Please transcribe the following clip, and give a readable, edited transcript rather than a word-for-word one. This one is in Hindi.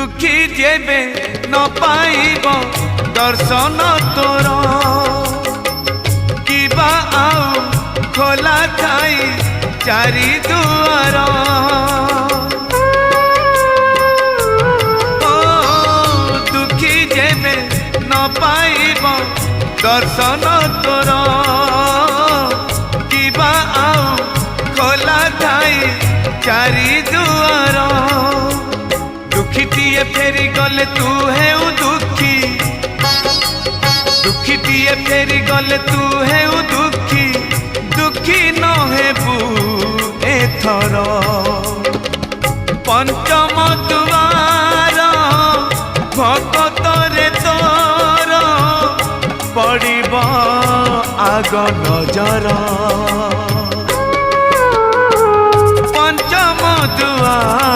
दुखी जेबे न पाइब दर्शन तोर किबा आउ खोला थाई चारि दुआर ओ दुखी जेबे न पाइब दर्शन तोर किबा आउ खोला थाई चारि दुआर दुखीटीए फेरी गले तू है दुखी दुखीटीए फेरी गले तू है दुखी दुखी न हेबू एथर पंचम दुआर भक्तरे तोर पड़िब आग नजर पंचम दुआर